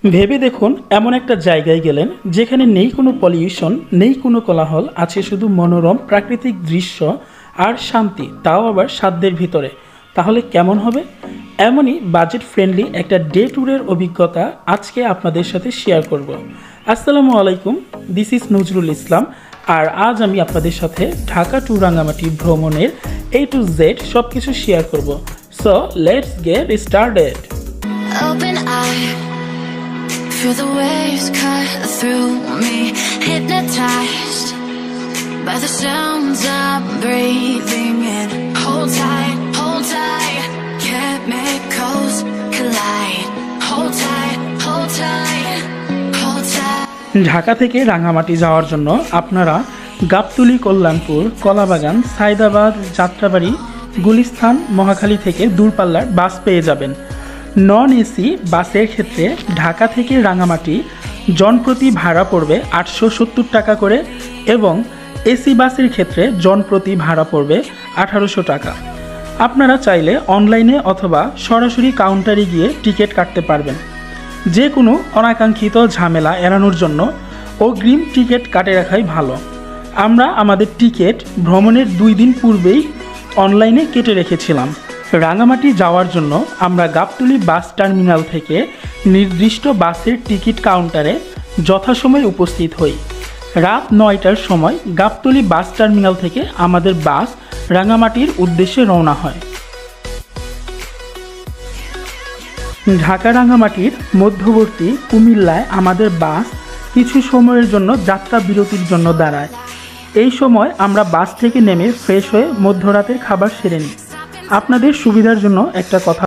ভেবে দেখুন এমন একটা জায়গায় গেলেন যেখানে নেই কোনো পলিউশন, নেই কোনো কোলাহল, আছে শুধু মনোরম প্রাকৃতিক দৃশ্য আর শান্তি, তাও আবার সাধ্যের ভিতরে। তাহলে কেমন হবে? এমনই বাজেট ফ্রেন্ডলি একটা ডে ট্যুরের অভিজ্ঞতা আজকে আপনাদের সাথে শেয়ার করব। আসসালামু আলাইকুম, দিস ইজ নজরুল ইসলাম। আর আজ আমি আপনাদের সাথে ঢাকা টু রাঙামাটি ভ্রমণের A to Z সব কিছু শেয়ার করব। So let's get started. Open eye, feel the waves cut through me, hypnotized by the sounds I'm breathing in. Hold tight, chemicals collide. Hold tight, hold tight, hold tight. Dhaka থেকে রাঙামাটি যাওয়ার জন্য আপনারা গাবতলী, কল্যাণপুর, কলাবাগান, সায়দাবাদ, যাত্রাবাড়ি, গুলিস্তান, মহাখালী থেকে দূরপাল্লার বাস পেয়ে যাবেন। নন এসি বাসের ক্ষেত্রে ঢাকা থেকে রাঙামাটি জনপ্রতি ভাড়া পড়বে 870 টাকা করে এবং এসি বাসের ক্ষেত্রে জনপ্রতি ভাড়া পড়বে 1800 টাকা। আপনারা চাইলে অনলাইনে অথবা সরাসরি কাউন্টারে গিয়ে টিকিট কাটতে পারবেন। যে কোনো অনাকাঙ্ক্ষিত ঝামেলা এড়ানোর জন্য অগ্রিম টিকিট কাটে রাখাই ভালো। আমরা আমাদের টিকিট ভ্রমণের 2 দিন পূর্বেই অনলাইনে কেটে রেখেছিলাম। রাঙামাটি যাওয়ার জন্য আমরা গাবতলী বাস টার্মিনাল থেকে নির্দিষ্ট বাসের টিকিট কাউন্টারে যথাসময়ে উপস্থিত হই। রাত 9টার সময় গাবতলী বাস টার্মিনাল থেকে আমাদের বাস রাঙামাটির উদ্দেশ্যে রওনা হয়। ঢাকা রাঙামাটির মধ্যবর্তী কুমিল্লায় আমাদের বাস কিছু সময়ের জন্য যাত্রা বিরতির জন্য দাঁড়ায়। এই সময় আমরা বাস থেকে নেমে ফ্রেশ হয়ে মধ্যরাতের খাবার সেরে নিই। আপনাদের সুবিধার জন্য একটা কথা